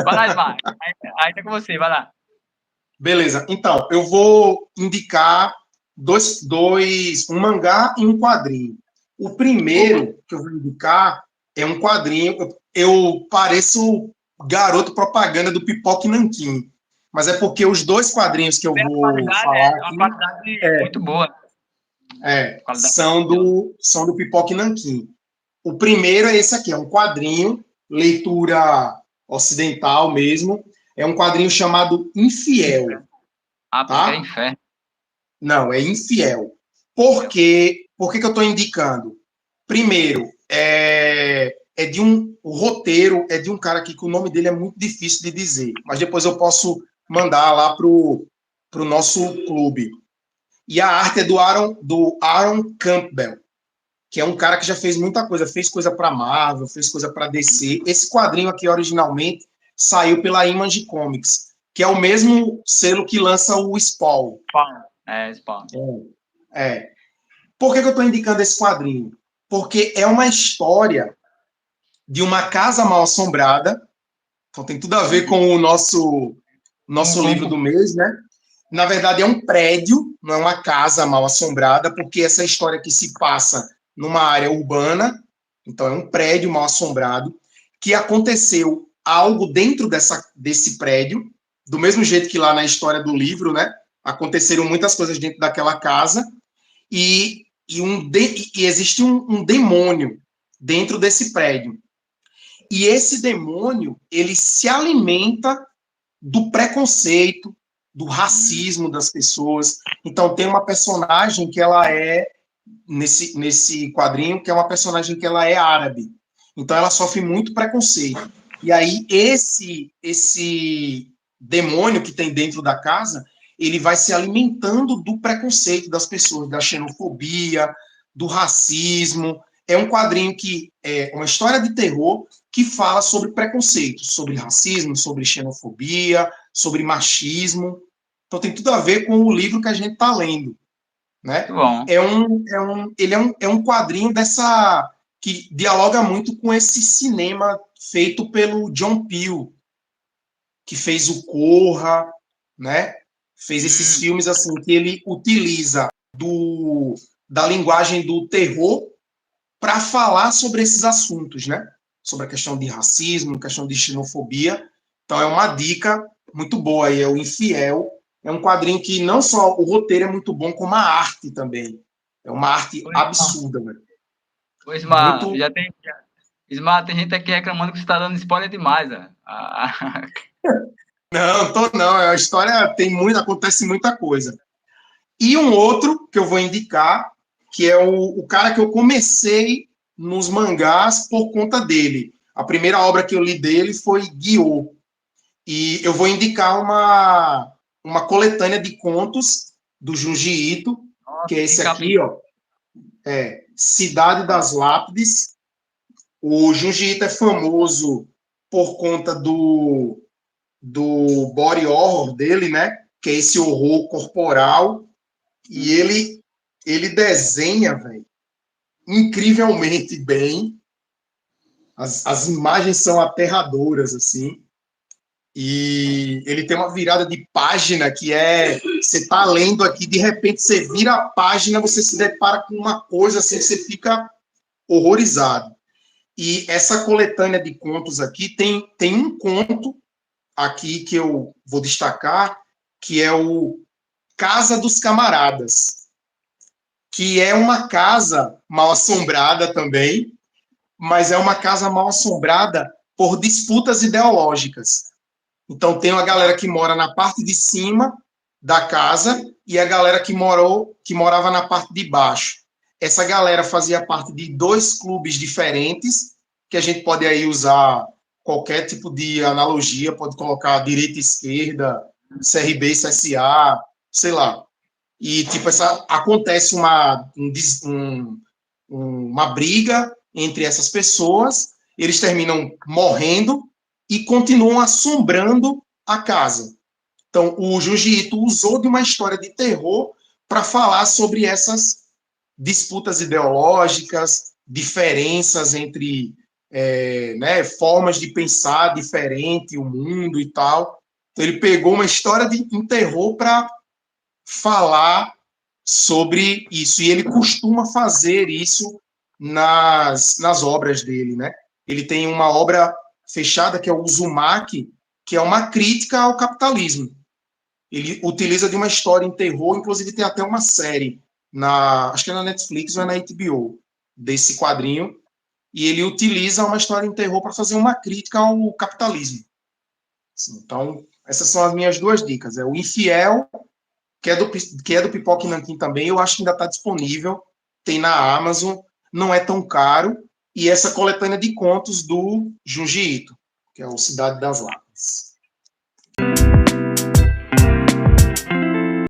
Vai lá, Ismar. Aí tá com você, vai lá. Beleza. Então, eu vou indicar um mangá e um quadrinho. O Boa. primeiro que eu vou indicar é um quadrinho. Eu pareço garoto propaganda do Pipoca e Nanquim, mas é porque os dois quadrinhos que eu Tem a vou qualidade, falar é uma aqui qualidade muito boa. Qualidade maravilhosa. são do Pipoca e Nanquim. O primeiro é esse aqui, é um quadrinho, leitura ocidental mesmo. É um quadrinho chamado Infiel, Ah, pensei que era tá? inferno. Não, é Infiel. Por que eu estou indicando? Primeiro, é de o roteiro é de um cara aqui que o nome dele é muito difícil de dizer, mas depois eu posso mandar lá pro nosso clube. E a arte é do Aaron Campbell, que é um cara que já fez muita coisa, fez coisa para Marvel, fez coisa para DC. Esse quadrinho aqui originalmente saiu pela Image Comics, que é o mesmo selo que lança o Spawn. Spawn. É, Spawn. É. Por que eu estou indicando esse quadrinho? Porque é uma história de uma casa mal assombrada, então tem tudo a ver com o nosso livro do mês, né? Na verdade, é um prédio, não é uma casa mal assombrada, porque essa história que se passa numa área urbana, então é um prédio mal assombrado, que aconteceu algo dentro desse prédio, do mesmo jeito que lá na história do livro, né? Aconteceram muitas coisas dentro daquela casa, e existe um demônio dentro desse prédio. E esse demônio, ele se alimenta do preconceito, do racismo das pessoas. Então, tem uma personagem que ela é, nesse quadrinho, que é uma personagem que ela é árabe. Então, ela sofre muito preconceito. E aí, esse demônio que tem dentro da casa, ele vai se alimentando do preconceito das pessoas, da xenofobia, do racismo. É um quadrinho que é uma história de terror que fala sobre preconceito, sobre racismo, sobre xenofobia, sobre machismo. Então tem tudo a ver com o livro que a gente está lendo, né? Muito bom. Ele é um quadrinho dessa que dialoga muito com esse cinema feito pelo John Peele, que fez o Corra, né? Fez esses filmes assim que ele utiliza da linguagem do terror para falar sobre esses assuntos, né? Sobre a questão de racismo, questão de xenofobia. Então é uma dica muito boa aí, é o Infiel. É um quadrinho que não só o roteiro é muito bom, como a arte também. É uma arte absurda, velho. O Ismar, Muito. Ismar, tem gente aqui reclamando que você está dando spoiler demais. Né? Não, tô não. A história tem muito, acontece muita coisa. E um outro que eu vou indicar, que é o cara que eu comecei nos mangás por conta dele. A primeira obra que eu li dele foi Guiô. E eu vou indicar uma coletânea de contos do Junji Ito, que Nossa, é que esse aqui, capítulo. ó, Cidade das Lápides. O Junji Ito é famoso por conta do body horror dele, né? Que é esse horror corporal. E ele desenha, velho, incrivelmente bem. As imagens são aterradoras, assim. E ele tem uma virada de página que você está lendo aqui, de repente você vira a página, você se depara com uma coisa assim que você fica horrorizado. E essa coletânea de contos aqui tem um conto aqui que eu vou destacar, que é o Casa dos Camaradas, que é uma casa mal assombrada também, mas é uma casa mal assombrada por disputas ideológicas. Então tem uma galera que mora na parte de cima da casa e a galera que morava na parte de baixo. Essa galera fazia parte de dois clubes diferentes, que a gente pode aí usar qualquer tipo de analogia, pode colocar direita e esquerda, CRB, CSA, sei lá. E tipo acontece uma briga entre essas pessoas, eles terminam morrendo e continuam assombrando a casa. Então, o Junji Ito usou de uma história de terror para falar sobre essas disputas ideológicas, diferenças entre né, formas de pensar diferente o mundo e tal. Então, ele pegou uma história em terror para falar sobre isso. E ele costuma fazer isso nas obras dele, né? Ele tem uma obra fechada, que é o Uzumaki, que é uma crítica ao capitalismo. Ele utiliza de uma história em terror, inclusive tem até uma série, acho que é na Netflix ou é na HBO, desse quadrinho, e ele utiliza uma história em terror para fazer uma crítica ao capitalismo. Então, essas são as minhas duas dicas. É o Infiel, que é do Pipoca e Nanquim também, eu acho que ainda está disponível, tem na Amazon, não é tão caro, e essa coletânea de contos do Junji Ito, que é o Cidade das Lágrimas.